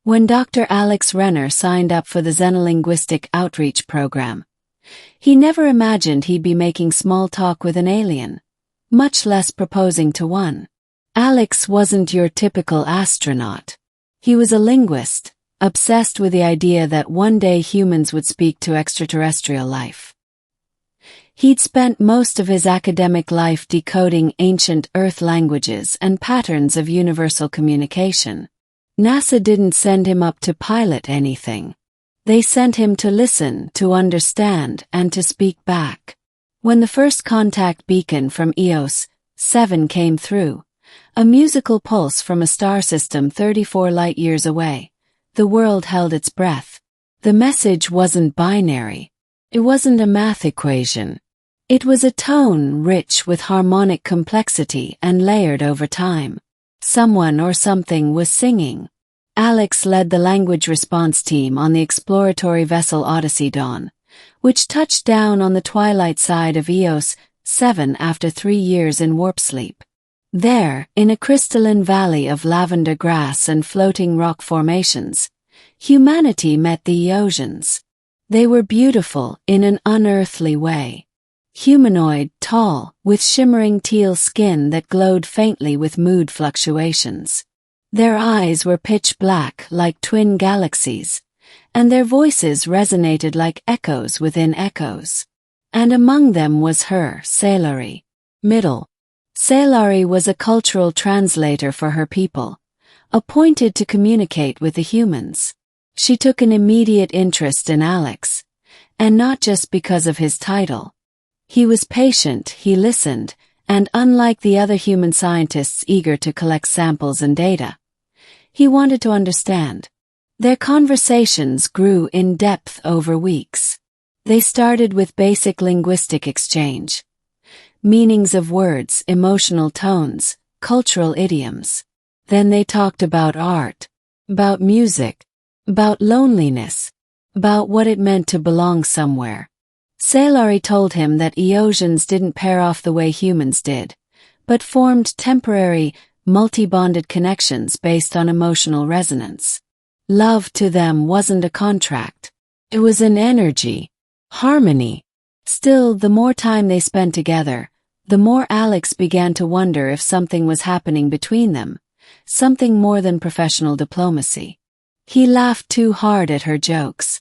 When Dr. Alex Renner signed up for the Xenolinguistic Outreach Program, he never imagined he'd be making small talk with an alien, much less proposing to one. Alex wasn't your typical astronaut. He was a linguist, obsessed with the idea that one day humans would speak to extraterrestrial life. He'd spent most of his academic life decoding ancient Earth languages and patterns of universal communication. NASA didn't send him up to pilot anything. They sent him to listen, to understand, and to speak back. When the first contact beacon from EOS 7 came through, a musical pulse from a star system 34 light-years away, the world held its breath. The message wasn't binary. It wasn't a math equation. It was a tone rich with harmonic complexity and layered over time. Someone or something was singing. Alex led the language response team on the exploratory vessel Odyssey Dawn, which touched down on the twilight side of EOS 7 after 3 years in warp sleep. There, in a crystalline valley of lavender grass and floating rock formations, humanity met the Eosians. They were beautiful in an unearthly way. Humanoid, tall, with shimmering teal skin that glowed faintly with mood fluctuations. Their eyes were pitch black like twin galaxies, and their voices resonated like echoes within echoes. And among them was her, Sailori. Middle. Sailori was a cultural translator for her people, appointed to communicate with the humans. She took an immediate interest in Alex, and not just because of his title. He was patient, he listened, and unlike the other human scientists eager to collect samples and data, he wanted to understand. Their conversations grew in depth over weeks. They started with basic linguistic exchange. Meanings of words, emotional tones, cultural idioms. Then they talked about art, about music, about loneliness, about what it meant to belong somewhere. Sailori told him that Eosians didn't pair off the way humans did, but formed temporary, multi-bonded connections based on emotional resonance. Love to them wasn't a contract. It was an energy, harmony. Still, the more time they spent together, the more Alex began to wonder if something was happening between them, something more than professional diplomacy. He laughed too hard at her jokes.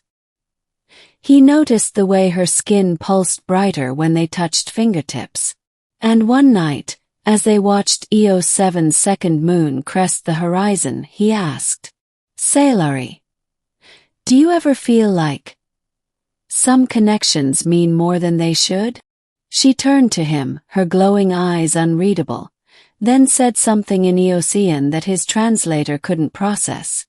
He noticed the way her skin pulsed brighter when they touched fingertips. And one night, as they watched EOS 7's second moon crest the horizon, he asked, "Sailori, do you ever feel like some connections mean more than they should?" She turned to him, her glowing eyes unreadable, then said something in Eosian that his translator couldn't process.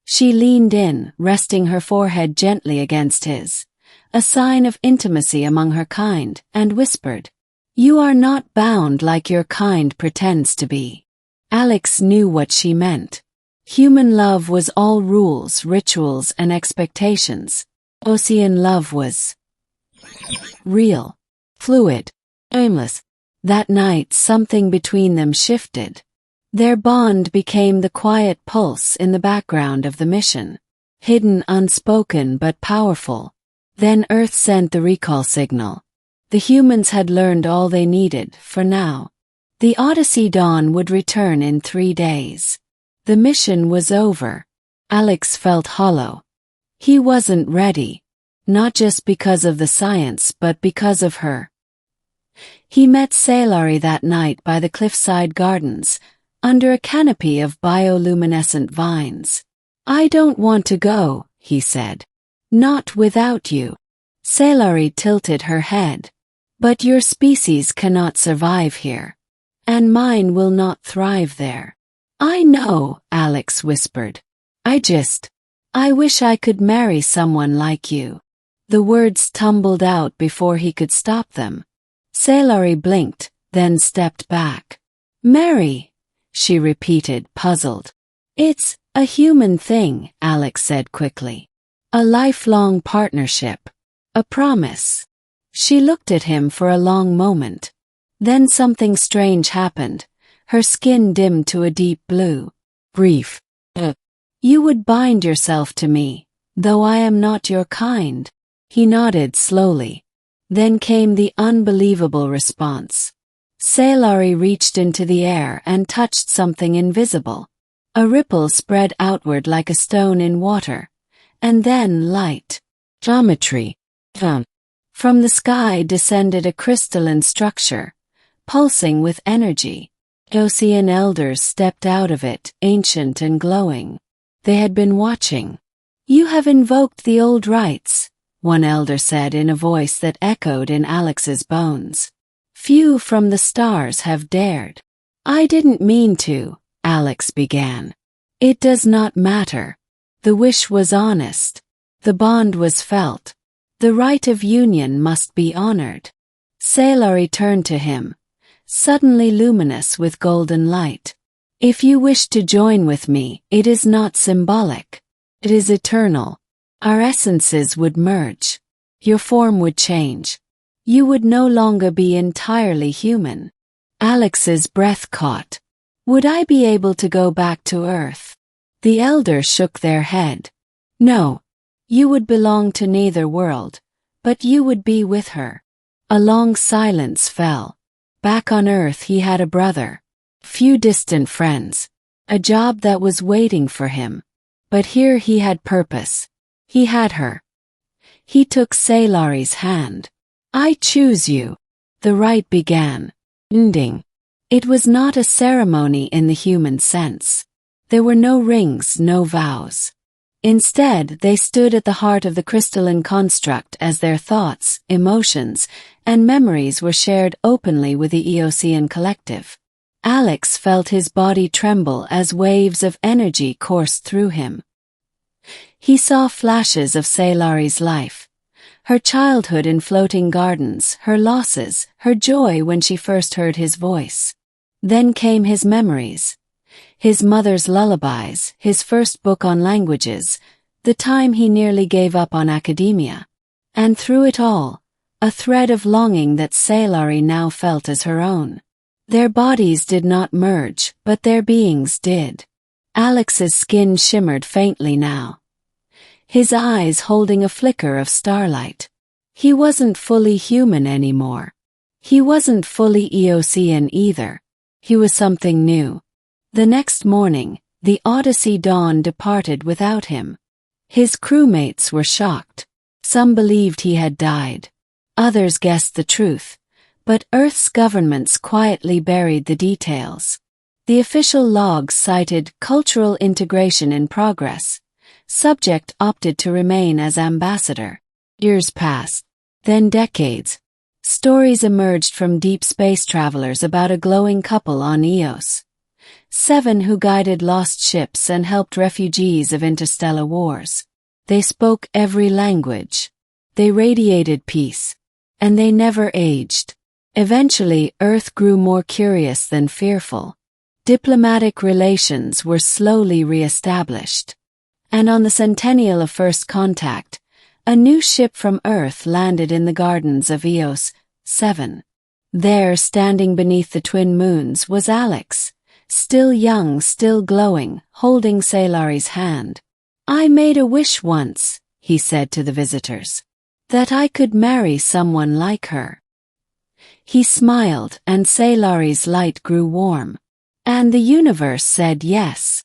She leaned in, resting her forehead gently against his, a sign of intimacy among her kind, and whispered, "You are not bound like your kind pretends to be." Alex knew what she meant. Human love was all rules, rituals, and expectations. Ocean love was real, fluid, aimless. That night something between them shifted. Their bond became the quiet pulse in the background of the mission. Hidden, unspoken, but powerful. Then Earth sent the recall signal. The humans had learned all they needed, for now. The Odyssey Dawn would return in 3 days. The mission was over. Alex felt hollow. He wasn't ready. Not just because of the science, but because of her. He met Sailori that night by the cliffside gardens, under a canopy of bioluminescent vines. "I don't want to go," he said. "Not without you." Sailori tilted her head. "But your species cannot survive here. And mine will not thrive there." "I know," Alex whispered. I wish I could marry someone like you." The words tumbled out before he could stop them. Sailori blinked, then stepped back. "Marry," she repeated, puzzled. "It's a human thing," Alex said quickly. "A lifelong partnership. A promise." She looked at him for a long moment. Then something strange happened. Her skin dimmed to a deep blue. "Brief. You would bind yourself to me, though I am not your kind. He nodded slowly. Then came the unbelievable response. Sailari reached into the air and touched something invisible. A ripple spread outward like a stone in water, and then light. Geometry. From the sky descended a crystalline structure, pulsing with energy. Ocean elders stepped out of it, ancient and glowing. They had been watching. You have invoked the old rites, one elder said in a voice that echoed in Alex's bones. Few from the stars have dared. I didn't mean to, Alex began. It does not matter. The wish was honest. The bond was felt. The right of union must be honored. Sailari turned to him, suddenly luminous with golden light. If you wish to join with me, it is not symbolic. It is eternal. Our essences would merge. Your form would change. You would no longer be entirely human. Alex's breath caught. Would I be able to go back to Earth? The elders shook their head. No. You would belong to neither world, but you would be with her. A long silence fell. Back on Earth he had a brother, few distant friends, a job that was waiting for him. But here he had purpose. He had her. He took Sailari's hand. I choose you. The rite began. Ending. It was not a ceremony in the human sense. There were no rings, no vows. Instead, they stood at the heart of the crystalline construct as their thoughts, emotions, and memories were shared openly with the Eocean collective. Alex felt his body tremble as waves of energy coursed through him. He saw flashes of Sailari's life. Her childhood in floating gardens, her losses, her joy when she first heard his voice. Then came his memories. His mother's lullabies, his first book on languages, the time he nearly gave up on academia. And through it all, a thread of longing that Sailari now felt as her own. Their bodies did not merge, but their beings did. Alex's skin shimmered faintly now, his eyes holding a flicker of starlight. He wasn't fully human anymore. He wasn't fully Eocean either. He was something new. The next morning, the Odyssey Dawn departed without him. His crewmates were shocked. Some believed he had died. Others guessed the truth, but Earth's governments quietly buried the details. The official logs cited cultural integration in progress. Subject opted to remain as ambassador. Years passed, then decades. Stories emerged from deep space travelers about a glowing couple on Eos. 7 who guided lost ships and helped refugees of interstellar wars. They spoke every language. They radiated peace. And they never aged. Eventually, Earth grew more curious than fearful. Diplomatic relations were slowly re-established. And on the centennial of first contact, a new ship from Earth landed in the gardens of Eos 7. There, standing beneath the twin moons, was Alex. Still young, still glowing, holding Sailari's hand. I made a wish once, he said to the visitors, that I could marry someone like her. He smiled, and Sailari's light grew warm. And the universe said yes.